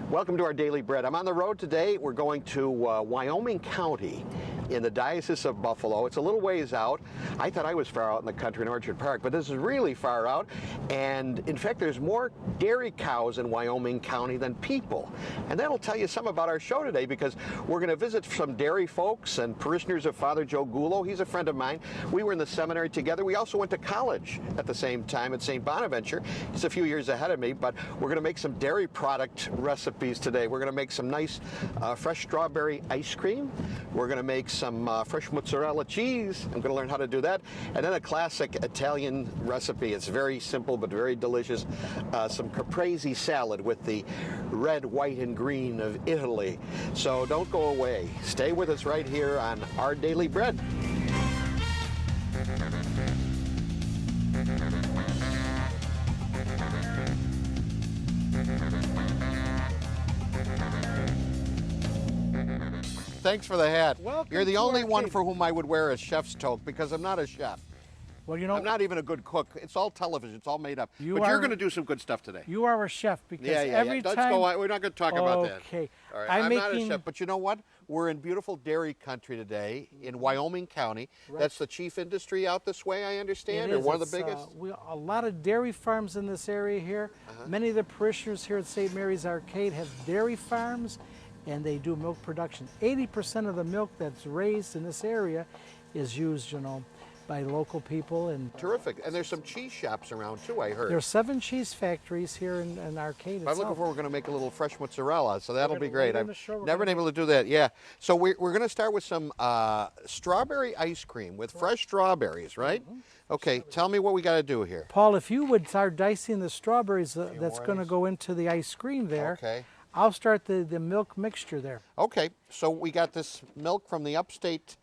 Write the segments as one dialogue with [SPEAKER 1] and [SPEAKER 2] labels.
[SPEAKER 1] Welcome to our Daily Bread. I'm on the road today. We're going to Wyoming County in the Diocese of Buffalo. It's a little ways out. I thought I was far out in the country in Orchard Park, but this is really far out. And in fact, there's more dairy cows in Wyoming County than people. And that'll tell you something about our show today, because we're going to visit some dairy folks and parishioners of Father Joe Gullo. He's a friend of mine. We were in the seminary together. We also went to college at the same time at St. Bonaventure. He's a few years ahead of me, but we're going to make some dairy product recipes today. We're going to make some nice fresh strawberry ice cream. We're going to make some fresh mozzarella cheese. I'm going to learn how to do that. And then a classic Italian recipe. It's very simple but very delicious. Some caprese salad with the red, white, and green of Italy. So don't go away. Stay with us right here on Our Daily Bread. Thanks for the hat.
[SPEAKER 2] Welcome.
[SPEAKER 1] You're the only one for whom I would wear a chef's toque, because I'm not a chef.
[SPEAKER 2] Well, you know,
[SPEAKER 1] I'm not even a good cook. It's all television. It's all made up. But you're going to do some good stuff today.
[SPEAKER 2] You are a chef, because every time...
[SPEAKER 1] Let's go on. We're not going to talk about that.
[SPEAKER 2] Okay.
[SPEAKER 1] All right. I'm not a chef, but you know what? We're in beautiful dairy country today in Wyoming County. Right. That's the chief industry out this way, I understand, or one of the biggest?
[SPEAKER 2] A lot of dairy farms in this area here. Many of the parishioners here at St. Mary's Arcade have dairy farms, and they do milk production. 80% of the milk that's raised in this area is used, you know, by local people. And
[SPEAKER 1] terrific. And there's some cheese shops around too, I heard.
[SPEAKER 2] There's 7 cheese factories here in Arcade itself.
[SPEAKER 1] I'm looking forward, we're going to make a little fresh mozzarella, so that'll be great. I've never been able to do that. So we're going to start with some strawberry ice cream with fresh strawberries, right? Okay, tell me what we got to do here.
[SPEAKER 2] Paul, if you would start dicing the strawberries that's going to go into the ice cream there.
[SPEAKER 1] Okay.
[SPEAKER 2] I'll start the milk mixture there.
[SPEAKER 1] Okay, so we got this milk from the Upstate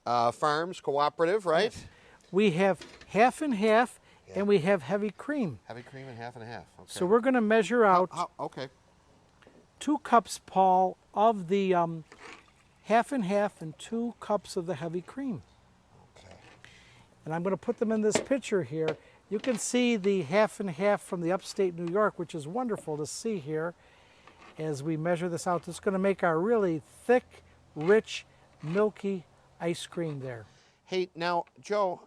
[SPEAKER 1] Farms Cooperative, right? Yes.
[SPEAKER 2] We have half and half, and we have heavy cream.
[SPEAKER 1] Heavy cream and half. Okay.
[SPEAKER 2] So we're going to measure out
[SPEAKER 1] okay.
[SPEAKER 2] 2 cups, Paul, of the half and half, and 2 cups of the heavy cream.
[SPEAKER 1] Okay.
[SPEAKER 2] And I'm going to put them in this pitcher here. You can see the half and half from the upstate New York, which is wonderful to see here. As we measure this out, it's going to make our really thick, rich, milky ice cream there.
[SPEAKER 1] Hey, now, Joe,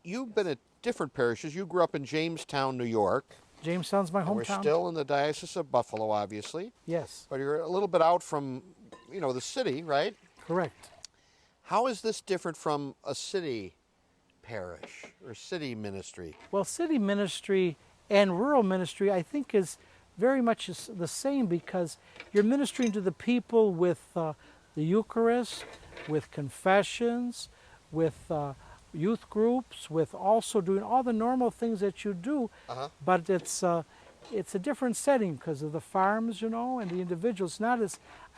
[SPEAKER 1] you've been at different parishes. You grew up in Jamestown, New York.
[SPEAKER 2] Jamestown's my hometown.
[SPEAKER 1] We're still in the Diocese of Buffalo, obviously.
[SPEAKER 2] Yes.
[SPEAKER 1] But you're a little bit out from, you know, the city, right?
[SPEAKER 2] Correct.
[SPEAKER 1] How is this different from a city parish or city ministry?
[SPEAKER 2] Well, city ministry and rural ministry, I think, is very much the same, because you're ministering to the people with the Eucharist, with confessions, with youth groups, with also doing all the normal things that you do. But it's a different setting because of the farms, you know, and the individuals. I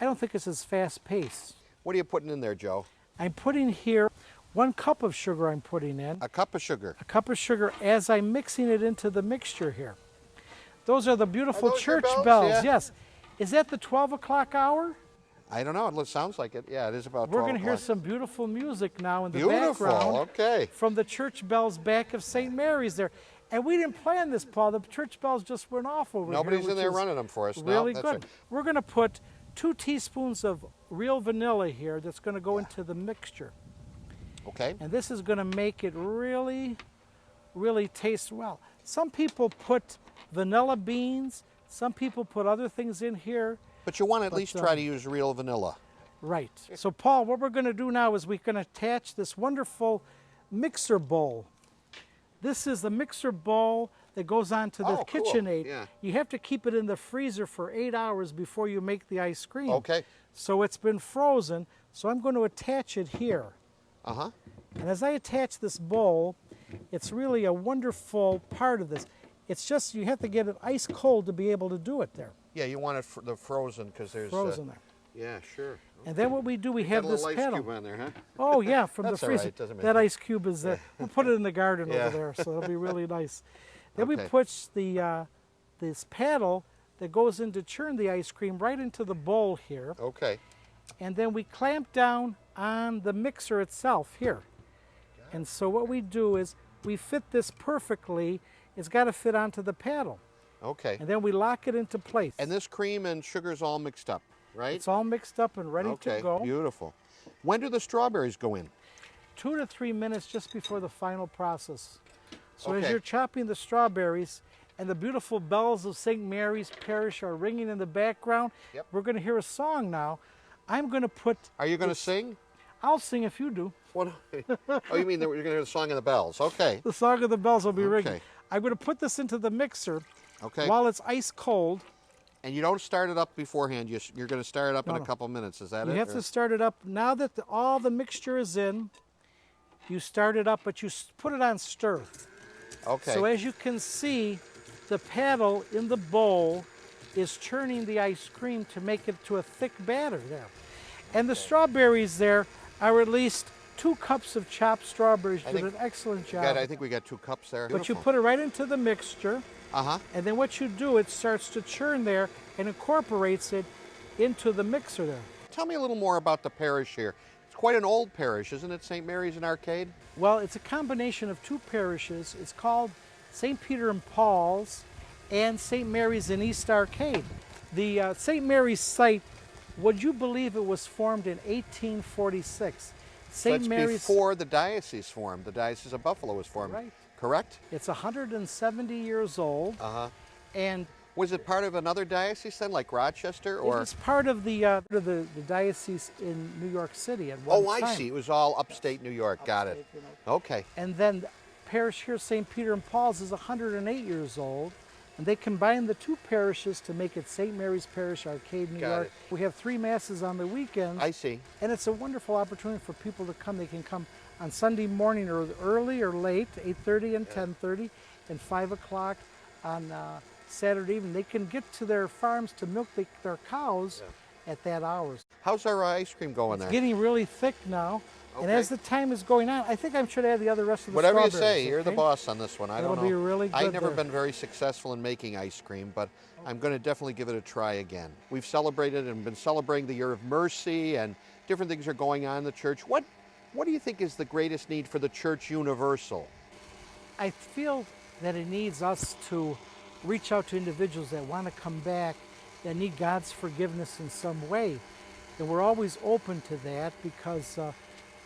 [SPEAKER 2] don't think it's as fast paced.
[SPEAKER 1] What are you putting in there, Joe?
[SPEAKER 2] I'm putting here 1 cup of sugar. I'm putting in.
[SPEAKER 1] A cup of sugar. A
[SPEAKER 2] cup of sugar as I'm mixing it into the mixture here. Those are the beautiful church
[SPEAKER 1] bells?
[SPEAKER 2] Yeah. Yes. Is that the 12 o'clock hour?
[SPEAKER 1] I don't know. It sounds like it. Yeah, it is about 12
[SPEAKER 2] We're going to hear
[SPEAKER 1] o'clock.
[SPEAKER 2] some beautiful music now in the
[SPEAKER 1] Beautiful.
[SPEAKER 2] background.
[SPEAKER 1] Okay.
[SPEAKER 2] From the church bells back of St. Mary's there. And we didn't plan this, Paul. The church bells just went off over
[SPEAKER 1] Nobody's
[SPEAKER 2] here.
[SPEAKER 1] in there running them for us.
[SPEAKER 2] Really
[SPEAKER 1] no,
[SPEAKER 2] good.
[SPEAKER 1] Right.
[SPEAKER 2] We're going to put 2 teaspoons of real vanilla here that's going to go into the mixture.
[SPEAKER 1] Okay.
[SPEAKER 2] And this is going to make it really, really taste well. Some people put vanilla beans. Some people put other things in here.
[SPEAKER 1] But you want to at least try to use real vanilla.
[SPEAKER 2] Right. So, Paul, what we're going to do now is we're going to attach this wonderful mixer bowl. This is the mixer bowl that goes onto the KitchenAid.
[SPEAKER 1] Yeah.
[SPEAKER 2] You have to keep it in the freezer for 8 hours before you make the ice cream.
[SPEAKER 1] Okay.
[SPEAKER 2] So it's been frozen, so I'm going to attach it here.
[SPEAKER 1] And
[SPEAKER 2] as I attach this bowl, it's really a wonderful part of this. It's just you have to get it ice cold to be able to do it there.
[SPEAKER 1] Yeah, you want it the frozen because there's
[SPEAKER 2] frozen there.
[SPEAKER 1] Yeah, sure. Okay.
[SPEAKER 2] And then what we do, we have this
[SPEAKER 1] ice
[SPEAKER 2] paddle.
[SPEAKER 1] cube on there, huh?
[SPEAKER 2] Oh yeah, from the
[SPEAKER 1] That's all
[SPEAKER 2] freezer.
[SPEAKER 1] right. Doesn't
[SPEAKER 2] That ice cube is there. We'll put it in the garden
[SPEAKER 1] Yeah.
[SPEAKER 2] over there, so it'll be really nice. Then we
[SPEAKER 1] Okay.
[SPEAKER 2] put this paddle that goes in to churn the ice cream right into the bowl here.
[SPEAKER 1] Okay.
[SPEAKER 2] And then we clamp down on the mixer itself here. And so what we do is we fit this perfectly. It's got to fit onto the paddle.
[SPEAKER 1] Okay.
[SPEAKER 2] And then we lock it into place.
[SPEAKER 1] And this cream and sugar is all mixed up, right?
[SPEAKER 2] It's all mixed up and ready to go.
[SPEAKER 1] Okay, beautiful. When do the strawberries go in?
[SPEAKER 2] 2 to 3 minutes just before the final process. So as
[SPEAKER 1] Okay.
[SPEAKER 2] you're chopping the strawberries and the beautiful bells of St. Mary's Parish are ringing in the background,
[SPEAKER 1] Yep.
[SPEAKER 2] we're going to hear a song now. I'm going to put...
[SPEAKER 1] Are you going to sing?
[SPEAKER 2] I'll sing if you do.
[SPEAKER 1] What? Oh, you mean that you're going to hear the song of the bells? Okay.
[SPEAKER 2] The song of the bells will be ringing.
[SPEAKER 1] Okay.
[SPEAKER 2] I'm going to put this into the mixer
[SPEAKER 1] Okay.
[SPEAKER 2] while it's ice cold.
[SPEAKER 1] And you don't start it up beforehand. You're going to start it up in a
[SPEAKER 2] No.
[SPEAKER 1] couple minutes. Is that
[SPEAKER 2] You
[SPEAKER 1] it?
[SPEAKER 2] have to start it up. Now that all the mixture is in, you start it up, but you put it on stir.
[SPEAKER 1] Okay.
[SPEAKER 2] So as you can see, the paddle in the bowl is churning the ice cream to make it to a thick batter there. And the strawberries there are at least 2 cups of chopped strawberries. You did an excellent job.
[SPEAKER 1] I think we got 2 cups there.
[SPEAKER 2] But you
[SPEAKER 1] Beautiful.
[SPEAKER 2] put it right into the mixture,
[SPEAKER 1] Uh-huh.
[SPEAKER 2] and then what you do, it starts to churn there and incorporates it into the mixer there.
[SPEAKER 1] Tell me a little more about the parish here. It's quite an old parish, isn't it? St. Mary's and Arcade?
[SPEAKER 2] Well, it's a combination of 2 parishes. It's called St. Peter and Paul's and St. Mary's in East Arcade. The St. Mary's site, would you believe it was formed in 1846? St.
[SPEAKER 1] That's
[SPEAKER 2] Mary's,
[SPEAKER 1] before the diocese formed. The Diocese of Buffalo was formed.
[SPEAKER 2] Right.
[SPEAKER 1] Correct?
[SPEAKER 2] it's 170 years old,
[SPEAKER 1] Uh-huh.
[SPEAKER 2] and
[SPEAKER 1] Was it part of another diocese then, like Rochester?
[SPEAKER 2] it
[SPEAKER 1] Or
[SPEAKER 2] was part of the diocese in New York City at one
[SPEAKER 1] Oh, I
[SPEAKER 2] time.
[SPEAKER 1] see. It was all upstate New York. Got it.
[SPEAKER 2] Upstate, you know.
[SPEAKER 1] Okay.
[SPEAKER 2] And then the parish here, St. Peter and Paul's, is 108 years old. And they combined the 2 parishes to make it St. Mary's Parish, Arcade, New
[SPEAKER 1] Got
[SPEAKER 2] York.
[SPEAKER 1] it.
[SPEAKER 2] We have 3 masses on the weekends.
[SPEAKER 1] I see.
[SPEAKER 2] And it's a wonderful opportunity for people to come. They can come on Sunday morning or early or late, 8:30 and 10:30, and 5 o'clock on Saturday evening. They can get to their farms to milk their cows at that hour.
[SPEAKER 1] How's our ice cream going there?
[SPEAKER 2] Getting really thick now. And
[SPEAKER 1] Okay.
[SPEAKER 2] as the time is going on, I think I should add the rest of the
[SPEAKER 1] Whatever you
[SPEAKER 2] strawberries,
[SPEAKER 1] say, you're the
[SPEAKER 2] okay?
[SPEAKER 1] boss on this one. I
[SPEAKER 2] It'll
[SPEAKER 1] don't know.
[SPEAKER 2] be really
[SPEAKER 1] I've
[SPEAKER 2] good
[SPEAKER 1] never
[SPEAKER 2] there.
[SPEAKER 1] been very successful in making ice cream, but I'm going to definitely give it a try again. We've celebrated and been celebrating the Year of Mercy, and different things are going on in the church. What do you think is the greatest need for the church universal?
[SPEAKER 2] I feel that it needs us to reach out to individuals that want to come back, that need God's forgiveness in some way. And we're always open to that because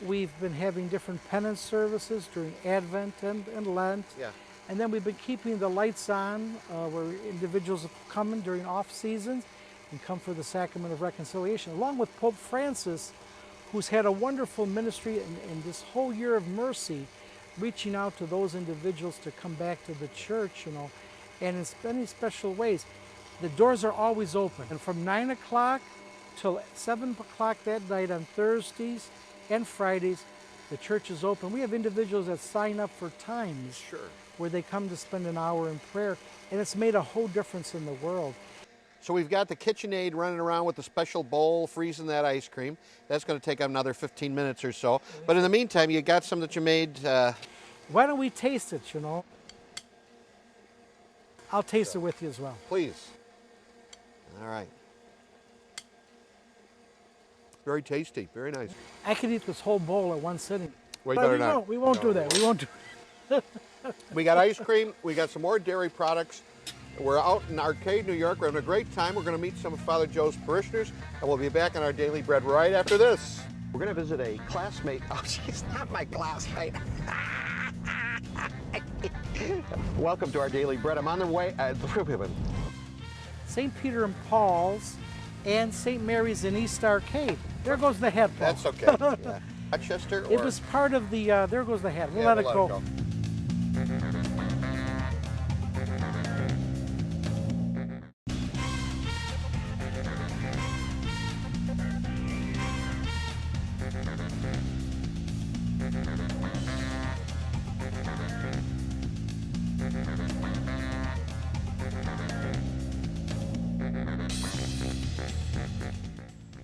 [SPEAKER 2] we've been having different penance services during Advent and Lent.
[SPEAKER 1] Yeah.
[SPEAKER 2] And then we've been keeping the lights on where individuals come in during off seasons and come for the sacrament of reconciliation, along with Pope Francis, who's had a wonderful ministry in this whole year of mercy, reaching out to those individuals to come back to the church, you know, and in many special ways. The doors are always open, and from 9 o'clock till 7 o'clock that night on Thursdays and Fridays, the church is open. We have individuals that sign up for times where they come to spend an hour in prayer, and it's made a whole difference in the world.
[SPEAKER 1] So we've got the KitchenAid running around with the special bowl, freezing that ice cream. That's going to take another 15 minutes or so. But in the meantime, you got some that you made.
[SPEAKER 2] Why don't we taste it, you know? I'll taste it with you as well.
[SPEAKER 1] Please. All right. Very tasty. Very nice.
[SPEAKER 2] I could eat this whole bowl at one sitting.
[SPEAKER 1] Well, you
[SPEAKER 2] But
[SPEAKER 1] better
[SPEAKER 2] we
[SPEAKER 1] not.
[SPEAKER 2] won't. We won't do that. We won't do.
[SPEAKER 1] We got ice cream. We got some more dairy products. We're out in Arcade, New York. We're having a great time. We're going to meet some of Father Joe's parishioners, and we'll be back on our Daily Bread right after this. We're going to visit a classmate. Oh, she's not my classmate. Welcome to our Daily Bread. I'm on the way.
[SPEAKER 2] St. Peter and Paul's and St. Mary's in East Arcade. There goes the head, Paul.
[SPEAKER 1] That's okay. Yeah. Rochester or...
[SPEAKER 2] It was part of the, there goes the head. We'll
[SPEAKER 1] Yeah,
[SPEAKER 2] let it go.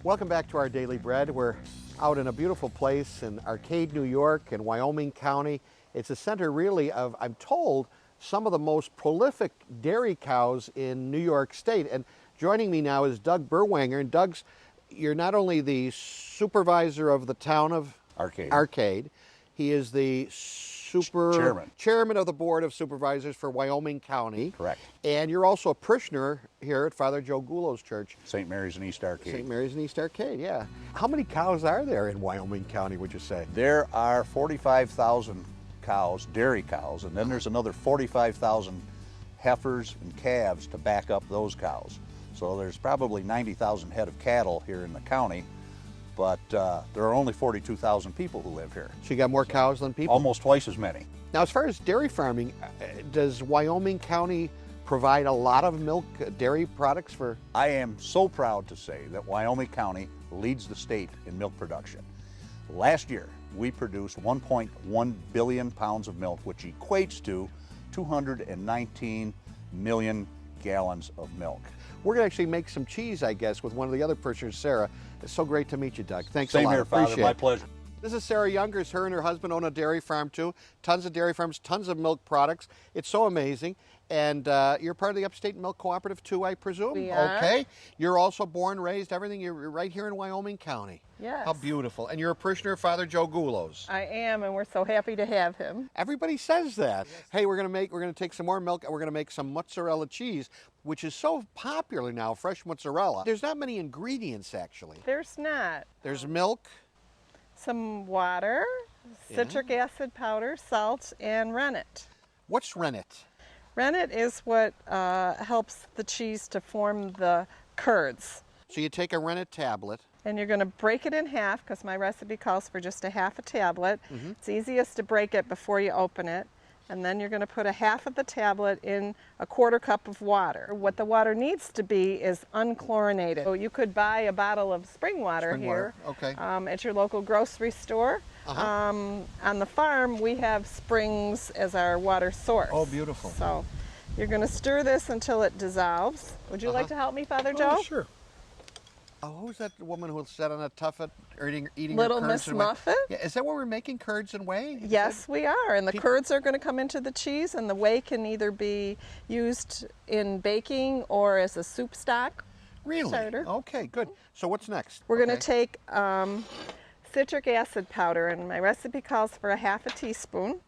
[SPEAKER 1] Welcome back to our Daily Bread. We're out in a beautiful place in Arcade, New York, in Wyoming County. It's a center really of, I'm told, some of the most prolific dairy cows in New York State. And joining me now is Doug Berwanger. And Doug's, you're not only the supervisor of the town of
[SPEAKER 3] Arcade.
[SPEAKER 1] Arcade, he is the chairman of the Board of Supervisors for Wyoming County.
[SPEAKER 3] Correct.
[SPEAKER 1] And you're also a parishioner here at Father Joe Gullo's church.
[SPEAKER 3] St. Mary's in East Arcade.
[SPEAKER 1] St. Mary's in East Arcade, yeah. How many cows are there in Wyoming County, would you say?
[SPEAKER 3] There are 45,000 cows, dairy cows, and then there's another 45,000 heifers and calves to back up those cows. So there's probably 90,000 head of cattle here in the county, but there are only 42,000 people who live here.
[SPEAKER 1] So you got more cows than people?
[SPEAKER 3] Almost twice as many.
[SPEAKER 1] Now, as far as dairy farming, does Wyoming County provide a lot of milk, dairy products for?
[SPEAKER 3] I am so proud to say that Wyoming County leads the state in milk production. Last year, we produced 1.1 billion pounds of milk, which equates to 219 million gallons of milk.
[SPEAKER 1] We're going to actually make some cheese, I guess, with one of the other parishioners, Sarah. It's so great to meet you, Doug. Thanks a lot.
[SPEAKER 3] Same here, Father.
[SPEAKER 1] Appreciate
[SPEAKER 3] My
[SPEAKER 1] it.
[SPEAKER 3] pleasure.
[SPEAKER 1] This is Sarah Youngers. Her and her husband own a dairy farm, too. Tons of dairy farms, tons of milk products. It's so amazing. And you're part of the Upstate Milk Cooperative, too, I presume?
[SPEAKER 4] We are.
[SPEAKER 1] Okay. You're also born, raised, everything. You're right here in Wyoming County.
[SPEAKER 4] Yes.
[SPEAKER 1] How beautiful. And you're a parishioner of Father Joe Gullo's.
[SPEAKER 4] I am, and we're so happy to have him.
[SPEAKER 1] Everybody says that. Yes. Hey, we're going to take some more milk and we're going to make some mozzarella cheese, which is so popular now, fresh mozzarella. There's not many ingredients, actually.
[SPEAKER 4] There's not.
[SPEAKER 1] There's milk.
[SPEAKER 4] Some water, citric acid powder, salt, and rennet.
[SPEAKER 1] What's rennet?
[SPEAKER 4] Rennet is what helps the cheese to form the curds.
[SPEAKER 1] So you take a rennet tablet.
[SPEAKER 4] And you're going to break it in half, because my recipe calls for just a half a tablet. It's easiest to break it before you open it. And then you're going to put a half of the tablet in a quarter cup of water. What the water needs to be is unchlorinated. So you could buy a bottle of spring water here
[SPEAKER 1] Okay.
[SPEAKER 4] At your local grocery store. On the farm, we have springs as our water source.
[SPEAKER 1] Oh, beautiful.
[SPEAKER 4] So you're going to stir this until it dissolves. Would you like to help me, Father Joe?
[SPEAKER 1] Oh, sure. Who's that woman who sat on a tuffet eating
[SPEAKER 4] Little
[SPEAKER 1] her curds
[SPEAKER 4] Miss Muffet?
[SPEAKER 1] Yeah, is that what we're making, curds and whey?
[SPEAKER 4] Yes, we are. And the curds are going to come into the cheese, and the whey can either be used in baking or as a soup stock.
[SPEAKER 1] Really?
[SPEAKER 4] Starter.
[SPEAKER 1] Okay, good. So what's next?
[SPEAKER 4] We're going to take citric acid powder, and my recipe calls for a half a teaspoon.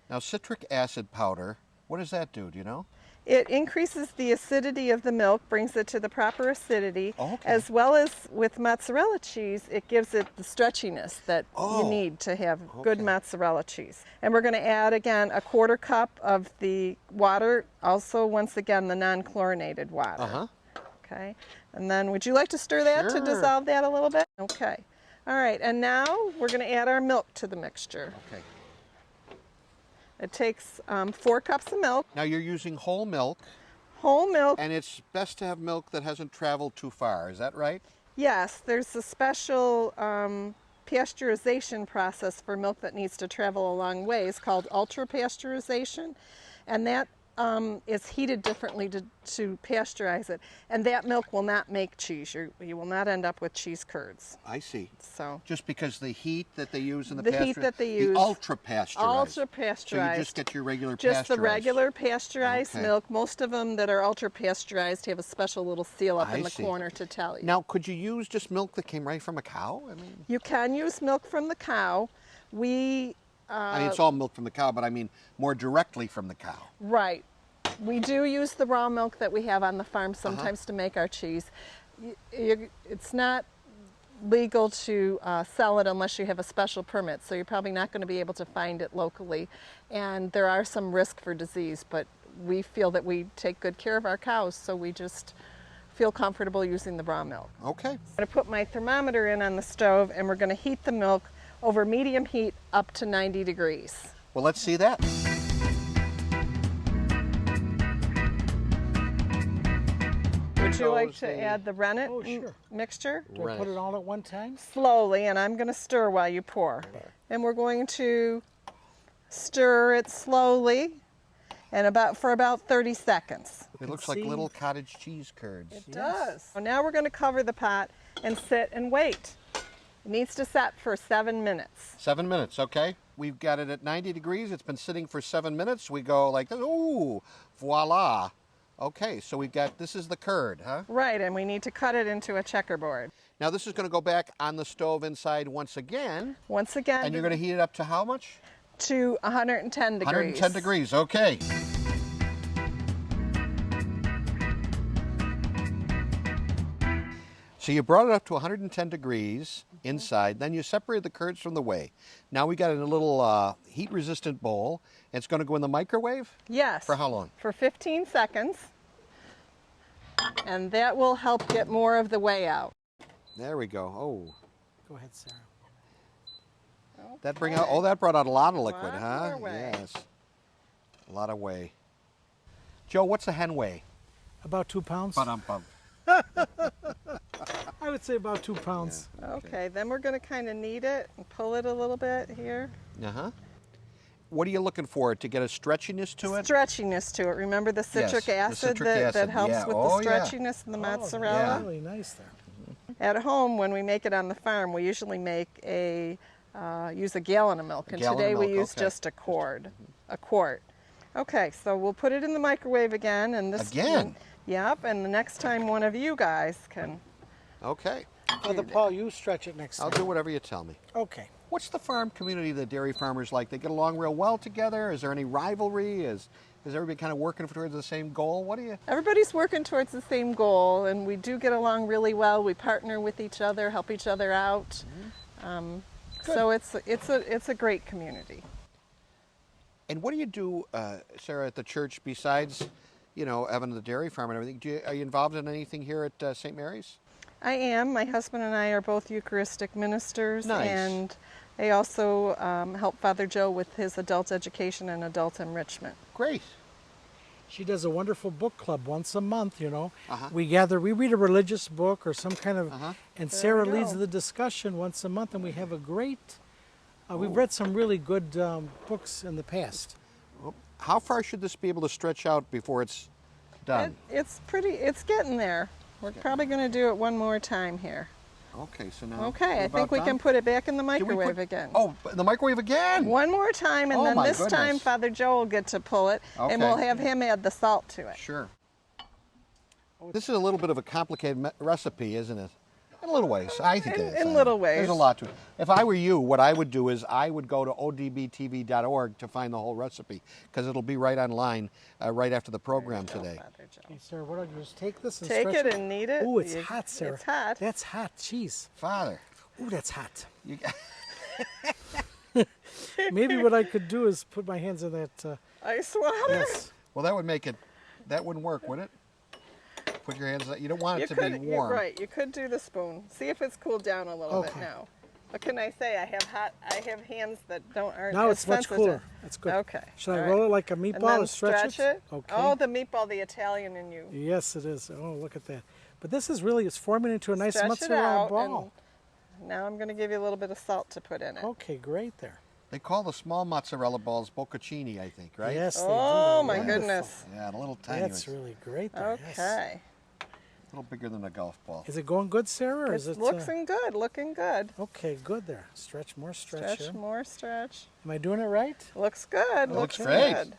[SPEAKER 1] Now, citric acid powder, what does that do you know?
[SPEAKER 4] It increases the acidity of the milk, brings it to the proper acidity,
[SPEAKER 1] Okay.
[SPEAKER 4] as well as with mozzarella cheese, it gives it the stretchiness that you need to have good mozzarella cheese. And we're going to add, again, a quarter cup of the water, also, once again, the non-chlorinated water. Okay. And then would you like to stir that to dissolve that a little bit? Okay. All right. And now we're going to add our milk to the mixture.
[SPEAKER 1] Okay.
[SPEAKER 4] It takes 4 cups of milk.
[SPEAKER 1] Now you're using whole milk.
[SPEAKER 4] Whole milk.
[SPEAKER 1] And it's best to have milk that hasn't traveled too far, is that right?
[SPEAKER 4] Yes, there's a special pasteurization process for milk that needs to travel a long ways called ultra pasteurization, and that is heated differently to pasteurize it. And that milk will not make cheese. You will not end up with cheese curds.
[SPEAKER 1] I see.
[SPEAKER 4] So
[SPEAKER 1] just because the heat that they use in
[SPEAKER 4] the heat that they use,
[SPEAKER 1] the ultra pasteurized.
[SPEAKER 4] Ultra pasteurized.
[SPEAKER 1] So you just get your regular
[SPEAKER 4] just
[SPEAKER 1] pasteurized.
[SPEAKER 4] the regular pasteurized milk. Most of them that are ultra pasteurized have a special little seal up in the corner to tell you.
[SPEAKER 1] Now, could you use just milk that came right from a cow? I mean,
[SPEAKER 4] you can use milk from the cow.
[SPEAKER 1] I mean, it's all milk from the cow, but I mean more directly from the cow.
[SPEAKER 4] Right. We do use the raw milk that we have on the farm sometimes to make our cheese. It's not legal to sell it unless you have a special permit, so you're probably not going to be able to find it locally. And there are some risk for disease, but we feel that we take good care of our cows, so we just feel comfortable using the raw milk.
[SPEAKER 1] Okay.
[SPEAKER 4] I'm going to put my thermometer in on the stove, and we're going to heat the milk over medium heat up to 90 degrees.
[SPEAKER 1] Well, let's see that.
[SPEAKER 4] Would you like to add the rennet mixture?
[SPEAKER 2] Do I put it all at one time?
[SPEAKER 4] Slowly, and I'm going to stir while you pour. And we're going to stir it slowly and for about 30 seconds.
[SPEAKER 1] It looks like little cottage cheese curds.
[SPEAKER 4] It does. So now we're going to cover the pot and sit and wait. It needs to set for 7 minutes.
[SPEAKER 1] 7 minutes, okay. We've got it at 90 degrees. It's been sitting for 7 minutes. We go like this. Ooh, voila. Okay, so we've got, this is the curd, huh?
[SPEAKER 4] Right, and we need to cut it into a checkerboard.
[SPEAKER 1] Now this is going to go back on the stove inside once again.
[SPEAKER 4] Once again.
[SPEAKER 1] And you're going to heat it up to how much?
[SPEAKER 4] to 110 degrees.
[SPEAKER 1] 110 degrees, okay. So you brought it up to 110 degrees inside, then you separated the curds from the whey. Now we got it in a little heat-resistant bowl. It's going to go in the microwave?
[SPEAKER 4] Yes.
[SPEAKER 1] For how long?
[SPEAKER 4] For 15 seconds. And that will help get more of the whey out.
[SPEAKER 1] There we go. Oh,
[SPEAKER 2] Go ahead, Sarah.
[SPEAKER 1] that brought out a lot of liquid,
[SPEAKER 4] Lot
[SPEAKER 1] huh?
[SPEAKER 4] more whey.
[SPEAKER 1] Yes. A lot of whey. Joe, what's the hen weigh?
[SPEAKER 2] About 2 pounds.
[SPEAKER 1] Ba-dum-bum.
[SPEAKER 2] I would say about 2 pounds.
[SPEAKER 4] Okay, then we're going to kind of knead it and pull it a little bit here.
[SPEAKER 1] Uh-huh. What are you looking for to get a stretchiness to it?
[SPEAKER 4] Stretchiness to it. Remember the citric
[SPEAKER 1] the
[SPEAKER 4] acid,
[SPEAKER 1] citric
[SPEAKER 4] that
[SPEAKER 1] acid,
[SPEAKER 4] helps
[SPEAKER 1] yeah.
[SPEAKER 4] with
[SPEAKER 1] Oh,
[SPEAKER 4] the
[SPEAKER 1] yeah.
[SPEAKER 4] stretchiness in the
[SPEAKER 2] Oh,
[SPEAKER 4] mozzarella?
[SPEAKER 2] that's really nice there.
[SPEAKER 4] At home, when we make it on the farm, we usually make use a gallon of milk, and
[SPEAKER 1] gallon of
[SPEAKER 4] today we
[SPEAKER 1] milk,
[SPEAKER 4] use
[SPEAKER 1] okay.
[SPEAKER 4] just a quart. Okay, so we'll put it in the microwave again, and this.
[SPEAKER 1] Again?
[SPEAKER 4] Yep, and the next time one of you guys can.
[SPEAKER 1] Okay.
[SPEAKER 2] Father Paul, you stretch it next
[SPEAKER 1] I'll
[SPEAKER 2] time.
[SPEAKER 1] do whatever you tell me.
[SPEAKER 2] Okay.
[SPEAKER 1] What's the farm community, the dairy farmers like? They get along real well together? Is there any rivalry? Is everybody kind of working towards the same goal? What do you...
[SPEAKER 4] Everybody's working towards the same goal, and we do get along really well. We partner with each other, help each other out. So it's a great community.
[SPEAKER 1] And what do you do, Sarah, at the church besides, having the dairy farm and everything? Are you involved in anything here at St. Mary's?
[SPEAKER 4] I am. My husband and I are both Eucharistic ministers,
[SPEAKER 1] Nice.
[SPEAKER 4] and I also help Father Joe with his adult education and adult enrichment.
[SPEAKER 1] Great.
[SPEAKER 2] She does a wonderful book club once a month,
[SPEAKER 1] Uh-huh.
[SPEAKER 2] We read a religious book or some kind of, and Sarah
[SPEAKER 4] There you
[SPEAKER 2] leads
[SPEAKER 4] go.
[SPEAKER 2] the discussion once a month, and we have a great, we've read some really good books in the past.
[SPEAKER 1] How far should this be able to stretch out before it's done?
[SPEAKER 4] It's getting there. We're probably going to do it one more time here.
[SPEAKER 1] Okay, so now...
[SPEAKER 4] Okay,
[SPEAKER 1] we're
[SPEAKER 4] I think
[SPEAKER 1] about
[SPEAKER 4] we
[SPEAKER 1] done?
[SPEAKER 4] can put it back in the
[SPEAKER 1] Do we
[SPEAKER 4] microwave
[SPEAKER 1] put-
[SPEAKER 4] again.
[SPEAKER 1] Oh, in the microwave again?
[SPEAKER 4] One more time, and
[SPEAKER 1] Oh,
[SPEAKER 4] then
[SPEAKER 1] my
[SPEAKER 4] this time
[SPEAKER 1] goodness.
[SPEAKER 4] Father Joe will get to pull it, and we'll
[SPEAKER 1] Okay.
[SPEAKER 4] have him add the salt to it.
[SPEAKER 1] Sure. This is a little bit of a complicated recipe, isn't it? In little ways, I think it is.
[SPEAKER 4] In little ways.
[SPEAKER 1] There's a lot to it. If I were you, what I would do is I would go to odbtv.org to find the whole recipe, because it'll be right online right after the program today.
[SPEAKER 4] Father Joe.
[SPEAKER 2] Okay, Sarah, what do I do? Just take this and
[SPEAKER 4] Take
[SPEAKER 2] stretch
[SPEAKER 4] it and knead it.
[SPEAKER 2] Ooh, it's hot, Sarah.
[SPEAKER 4] It's hot.
[SPEAKER 2] That's hot. Jeez.
[SPEAKER 1] Father,
[SPEAKER 2] Ooh, that's hot.
[SPEAKER 1] you,
[SPEAKER 2] Maybe what I could do is put my hands in that.
[SPEAKER 4] Ice water.
[SPEAKER 2] Yes.
[SPEAKER 1] well, that would make it, that wouldn't work, would it? Put your hands, you don't want it to be
[SPEAKER 4] You're
[SPEAKER 1] warm.
[SPEAKER 4] right. You could do the spoon. See if it's cooled down a little bit
[SPEAKER 2] Okay.
[SPEAKER 4] now. What can I say? I have hands that aren't
[SPEAKER 2] Now
[SPEAKER 4] as
[SPEAKER 2] it's much
[SPEAKER 4] sensitive.
[SPEAKER 2] cooler. That's good.
[SPEAKER 4] Okay.
[SPEAKER 2] Should I
[SPEAKER 4] all
[SPEAKER 2] roll
[SPEAKER 4] right.
[SPEAKER 2] it like a
[SPEAKER 4] And
[SPEAKER 2] meatball
[SPEAKER 4] then
[SPEAKER 2] and stretch it? Okay.
[SPEAKER 4] Oh, the meatball, the Italian in you.
[SPEAKER 2] Yes, it is. Oh, look at that. But this is really, it's forming into a nice
[SPEAKER 4] Stretch it
[SPEAKER 2] mozzarella
[SPEAKER 4] out,
[SPEAKER 2] ball.
[SPEAKER 4] and now I'm going to give you a little bit of salt to put in it.
[SPEAKER 2] Okay, great there.
[SPEAKER 1] They call the small mozzarella balls bocconcini, I think, right?
[SPEAKER 2] Yes, they
[SPEAKER 4] Oh
[SPEAKER 2] do.
[SPEAKER 4] my
[SPEAKER 2] They're
[SPEAKER 4] goodness.
[SPEAKER 1] Yeah, a little tiny
[SPEAKER 2] That's
[SPEAKER 1] ones.
[SPEAKER 2] really great there. Yes.
[SPEAKER 4] Okay.
[SPEAKER 1] A little bigger than a golf ball.
[SPEAKER 2] Is it going good, Sarah? Or is
[SPEAKER 4] It's
[SPEAKER 2] it,
[SPEAKER 4] looking good. Looking good.
[SPEAKER 2] okay, good there. Stretch more, stretch,
[SPEAKER 4] Stretch
[SPEAKER 2] here.
[SPEAKER 4] more. Stretch.
[SPEAKER 2] Am I doing it right?
[SPEAKER 4] Looks good.
[SPEAKER 1] Looks
[SPEAKER 4] Looks
[SPEAKER 1] great.
[SPEAKER 4] good.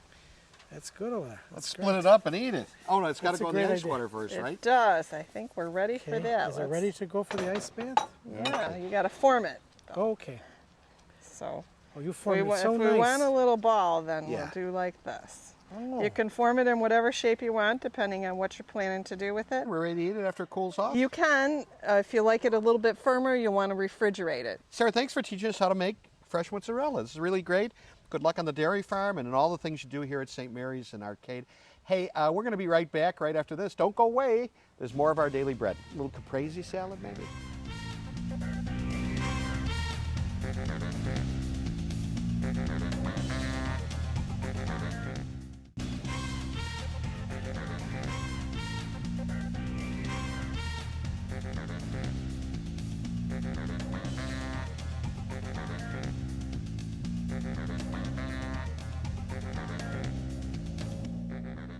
[SPEAKER 2] That's good over there.
[SPEAKER 1] Let's
[SPEAKER 2] That's
[SPEAKER 1] split it up and eat it. Oh, no, it's got to
[SPEAKER 2] That's a
[SPEAKER 1] go in the
[SPEAKER 2] great
[SPEAKER 1] ice
[SPEAKER 2] idea.
[SPEAKER 1] water first,
[SPEAKER 4] It
[SPEAKER 1] right?
[SPEAKER 4] does. I think we're ready for
[SPEAKER 2] Okay.
[SPEAKER 4] that.
[SPEAKER 2] Is it
[SPEAKER 4] Let's-
[SPEAKER 2] ready to go for the ice bath?
[SPEAKER 4] Yeah, you got to form it.
[SPEAKER 2] Okay.
[SPEAKER 4] So
[SPEAKER 2] Oh, you
[SPEAKER 4] if
[SPEAKER 2] formed it so
[SPEAKER 4] if
[SPEAKER 2] nice.
[SPEAKER 4] we want a little ball, then
[SPEAKER 1] Yeah.
[SPEAKER 4] we'll do like this.
[SPEAKER 2] Oh.
[SPEAKER 4] You can form it in whatever shape you want, depending on what you're planning to do with it.
[SPEAKER 1] We're ready to eat it after it cools off.
[SPEAKER 4] You can, if you like it a little bit firmer, you want to refrigerate it.
[SPEAKER 1] Sarah, thanks for teaching us how to make fresh mozzarella. This is really great. Good luck on the dairy farm and in all the things you do here at St. Mary's and Arcade. Hey, we're going to be right back right after this. Don't go away. There's more of our daily bread. A little caprese salad, maybe?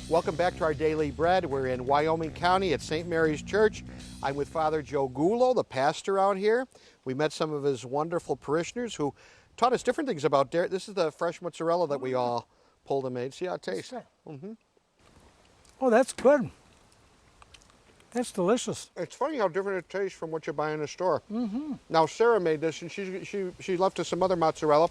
[SPEAKER 1] Welcome back to our Daily Bread. We're in Wyoming County at St. Mary's Church. I'm with Father Joe Gullo, the pastor out here. We met some of his wonderful parishioners who taught us different things about dairy. This is the fresh mozzarella that we all pulled and made. See how it tastes.
[SPEAKER 2] Oh, that's good. That's delicious.
[SPEAKER 1] It's funny how different it tastes from what you buy in the store. Now, Sarah made this, and she left us some other mozzarella.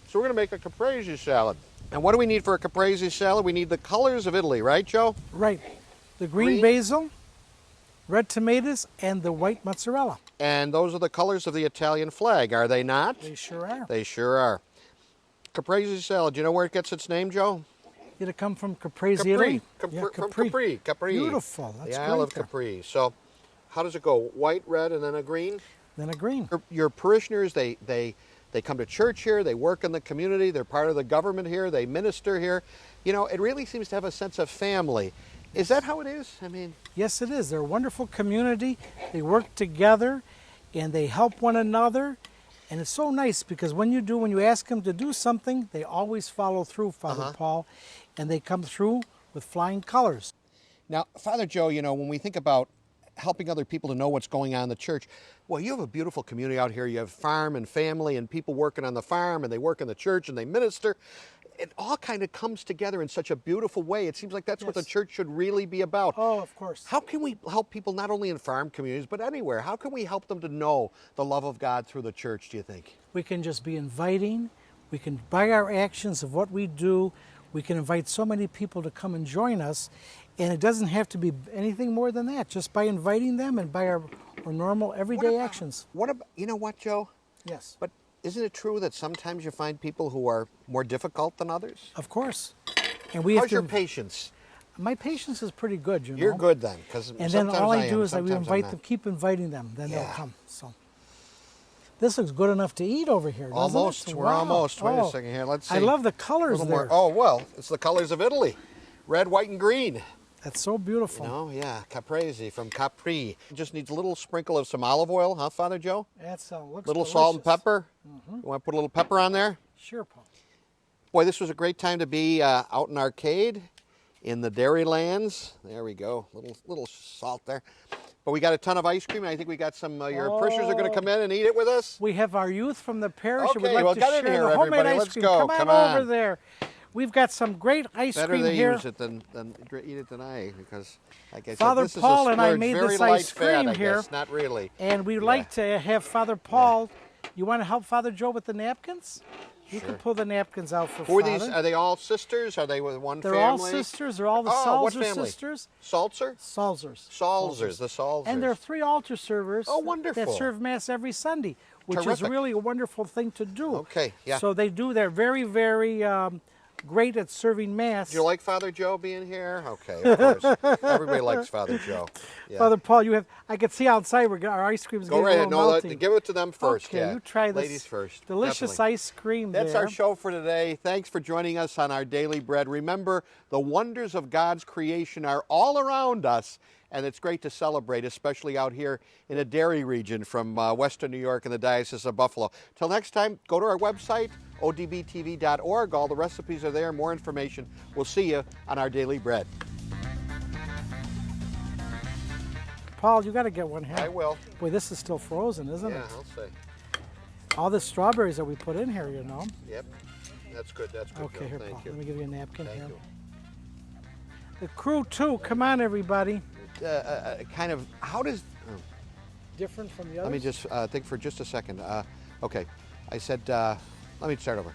[SPEAKER 1] So we're going to make a caprese salad. And what do we need for a caprese salad? We need the colors of Italy, right, Joe?
[SPEAKER 2] Right. The green basil, red tomatoes, and the white mozzarella.
[SPEAKER 1] And those are the colors of the Italian flag, are they not?
[SPEAKER 2] They sure are.
[SPEAKER 1] They sure are. Caprese salad, do you know where it gets its name, Joe?
[SPEAKER 2] It'll come from Caprese, Italy.
[SPEAKER 1] From
[SPEAKER 2] Capri.
[SPEAKER 1] Capri.
[SPEAKER 2] Beautiful. That's
[SPEAKER 1] the Isle of
[SPEAKER 2] great there.
[SPEAKER 1] Capri. So how does it go? White, red, and then a green?
[SPEAKER 2] Then a green.
[SPEAKER 1] Your parishioners, they come to church here, they work in the community, they're part of the government here, they minister here. You know, it really seems to have a sense of family. Is that how it is? I mean...
[SPEAKER 2] Yes, it is. They're a wonderful community. They work together, and they help one another. And it's so nice because when you ask them to do something, they always follow through, Father Paul, and they come through with flying colors.
[SPEAKER 1] Now, Father Joe, you know, when we think about helping other people to know what's going on in the church, well, you have a beautiful community out here. You have farm and family and people working on the farm, and they work in the church and they minister. It all kind of comes together in such a beautiful way. It seems like that's what the church should really be about.
[SPEAKER 2] Oh, of course.
[SPEAKER 1] How can we help people not only in farm communities, but anywhere? How can we help them to know the love of God through the church, do you think?
[SPEAKER 2] We can just be inviting. We can, by our actions of what we do, we can invite so many people to come and join us. And it doesn't have to be anything more than that, just by inviting them and by our normal everyday actions.
[SPEAKER 1] What about, you know what, Joe?
[SPEAKER 2] Yes.
[SPEAKER 1] But isn't it true that sometimes you find people who are more difficult than others?
[SPEAKER 2] Of course. And we have
[SPEAKER 1] How's
[SPEAKER 2] to,
[SPEAKER 1] your patience?
[SPEAKER 2] My patience is pretty good, you know.
[SPEAKER 1] You're good then, because
[SPEAKER 2] And then all I do is I
[SPEAKER 1] sometimes
[SPEAKER 2] invite
[SPEAKER 1] I'm
[SPEAKER 2] them,
[SPEAKER 1] not.
[SPEAKER 2] keep inviting them, then they'll come. So this looks good enough to eat over here, doesn't
[SPEAKER 1] Almost.
[SPEAKER 2] it?
[SPEAKER 1] We're
[SPEAKER 2] Wow.
[SPEAKER 1] almost. Wait a
[SPEAKER 2] Oh,
[SPEAKER 1] second here. Let's see.
[SPEAKER 2] I love the colors
[SPEAKER 1] A little
[SPEAKER 2] there.
[SPEAKER 1] more. Oh, well, it's the colors of Italy. Red, white, and green.
[SPEAKER 2] That's so beautiful.
[SPEAKER 1] Oh, yeah. Caprese from Capri. Just needs a little sprinkle of some olive oil, huh, Father Joe?
[SPEAKER 2] That's looks
[SPEAKER 1] Little
[SPEAKER 2] delicious.
[SPEAKER 1] salt and pepper. You want to put a little pepper on there?
[SPEAKER 2] Sure, Paul.
[SPEAKER 1] Boy, this was a great time to be out in Arcade in the dairy lands. There we go. Little salt there. But we got a ton of ice cream, and I think we got some, your parishioners are going to come in and eat it with us.
[SPEAKER 2] We have our youth from the parish who would
[SPEAKER 1] Okay,
[SPEAKER 2] like
[SPEAKER 1] well,
[SPEAKER 2] to
[SPEAKER 1] get in
[SPEAKER 2] share
[SPEAKER 1] here,
[SPEAKER 2] the homemade
[SPEAKER 1] everybody.
[SPEAKER 2] ice
[SPEAKER 1] Let's
[SPEAKER 2] cream.
[SPEAKER 1] go.
[SPEAKER 2] Come
[SPEAKER 1] Come
[SPEAKER 2] on
[SPEAKER 1] on.
[SPEAKER 2] over there. We've got some great ice
[SPEAKER 1] Better
[SPEAKER 2] cream
[SPEAKER 1] they
[SPEAKER 2] here.
[SPEAKER 1] use it than eat it than I, because like I said,
[SPEAKER 2] Father
[SPEAKER 1] this
[SPEAKER 2] Paul
[SPEAKER 1] is a
[SPEAKER 2] and I
[SPEAKER 1] splurge,
[SPEAKER 2] made
[SPEAKER 1] very
[SPEAKER 2] this
[SPEAKER 1] light
[SPEAKER 2] ice
[SPEAKER 1] fat,
[SPEAKER 2] cream
[SPEAKER 1] I
[SPEAKER 2] here.
[SPEAKER 1] guess. Not really.
[SPEAKER 2] And we'd like to have Father Paul. You want to help Father Joe with the napkins? You can pull the napkins out for
[SPEAKER 1] Who are
[SPEAKER 2] Father.
[SPEAKER 1] these? Are they all sisters? Are they with one
[SPEAKER 2] They're
[SPEAKER 1] family?
[SPEAKER 2] all sisters. They're all the
[SPEAKER 1] Oh, what
[SPEAKER 2] Salzer
[SPEAKER 1] family?
[SPEAKER 2] sisters.
[SPEAKER 1] Salzer?
[SPEAKER 2] Salzers.
[SPEAKER 1] Salzers, the Salzers.
[SPEAKER 2] And there are 3 altar servers
[SPEAKER 1] Oh, wonderful.
[SPEAKER 2] that serve Mass every Sunday, which is
[SPEAKER 1] Terrific.
[SPEAKER 2] really a wonderful thing to do.
[SPEAKER 1] Okay, yeah.
[SPEAKER 2] So they do. They're very, very great at serving Mass.
[SPEAKER 1] Do you like Father Joe being here? Okay, of course. Everybody likes Father Joe. Yeah.
[SPEAKER 2] Father Paul, you have. I can see outside where our ice cream is
[SPEAKER 1] Go
[SPEAKER 2] getting
[SPEAKER 1] right
[SPEAKER 2] a
[SPEAKER 1] ahead.
[SPEAKER 2] little
[SPEAKER 1] No,
[SPEAKER 2] melty.
[SPEAKER 1] give it to them first.
[SPEAKER 2] Okay,
[SPEAKER 1] yeah.
[SPEAKER 2] you try this.
[SPEAKER 1] Ladies first.
[SPEAKER 2] Delicious
[SPEAKER 1] Definitely.
[SPEAKER 2] ice cream.
[SPEAKER 1] That's
[SPEAKER 2] there.
[SPEAKER 1] our show for today. Thanks for joining us on our Daily Bread. Remember, the wonders of God's creation are all around us, and it's great to celebrate, especially out here in a dairy region from Western New York and the Diocese of Buffalo. Till next time, go to our website, odbtv.org. All the recipes are there, more information. We'll see you on our Daily Bread.
[SPEAKER 2] Paul, you got to get one here.
[SPEAKER 1] I will.
[SPEAKER 2] Boy, this is still frozen, isn't
[SPEAKER 1] Yeah,
[SPEAKER 2] it?
[SPEAKER 1] I'll say.
[SPEAKER 2] All the strawberries that we put in here, you know.
[SPEAKER 1] Yep. That's good. That's good.
[SPEAKER 2] Okay,
[SPEAKER 1] Joe.
[SPEAKER 2] here,
[SPEAKER 1] Thank
[SPEAKER 2] Paul.
[SPEAKER 1] you.
[SPEAKER 2] Let me give you a napkin
[SPEAKER 1] Thank
[SPEAKER 2] here.
[SPEAKER 1] you.
[SPEAKER 2] The crew too. Come on, everybody.
[SPEAKER 1] Kind of, how does...
[SPEAKER 2] Different from the others.
[SPEAKER 1] Let me just think for just a second. Okay, I said, let me start over.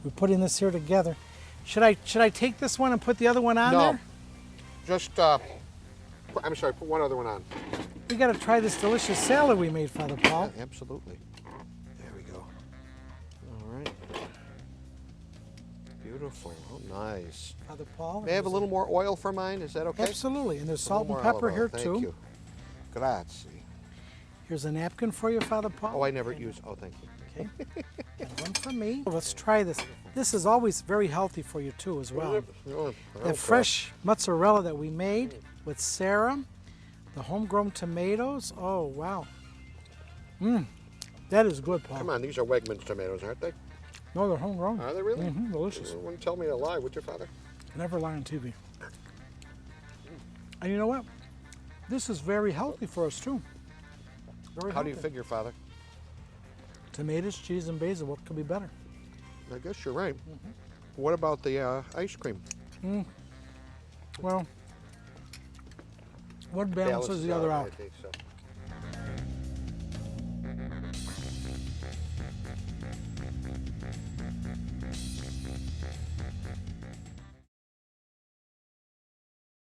[SPEAKER 2] We're putting this here together. Should I take this one and put the other one on
[SPEAKER 1] No,
[SPEAKER 2] there?
[SPEAKER 1] just, I'm sorry, put one other one on.
[SPEAKER 2] We got to try this delicious salad we made, Father Paul.
[SPEAKER 1] Yeah, absolutely. There we go. All right. Beautiful. Oh, nice.
[SPEAKER 2] Father Paul.
[SPEAKER 1] May I have a little more oil for mine? Is that okay?
[SPEAKER 2] Absolutely, and there's
[SPEAKER 1] A
[SPEAKER 2] salt
[SPEAKER 1] little
[SPEAKER 2] and
[SPEAKER 1] more
[SPEAKER 2] pepper
[SPEAKER 1] olive
[SPEAKER 2] here
[SPEAKER 1] oil. Thank
[SPEAKER 2] too.
[SPEAKER 1] you. Grazie.
[SPEAKER 2] Here's a napkin for you, Father Paul.
[SPEAKER 1] Oh, I never use, oh, thank you.
[SPEAKER 2] Okay. And one for me. Let's try this. This is always very healthy for you too, as well.
[SPEAKER 1] Oh,
[SPEAKER 2] The fresh mozzarella that we made with Sarah, the homegrown tomatoes. Oh, wow. That is good, Paul.
[SPEAKER 1] Come on, these are Wegmans tomatoes, aren't they?
[SPEAKER 2] No, they're homegrown.
[SPEAKER 1] Are they really?
[SPEAKER 2] Delicious.
[SPEAKER 1] You wouldn't tell me a lie, would you, Father?
[SPEAKER 2] Never lie on TV. And you know what? This is very healthy for us too. Very
[SPEAKER 1] How do
[SPEAKER 2] healthy.
[SPEAKER 1] you figure, Father?
[SPEAKER 2] Tomatoes, cheese, and basil. What could be better?
[SPEAKER 1] I guess you're right. What about the ice cream?
[SPEAKER 2] Well, one balances the other out.
[SPEAKER 1] I think so.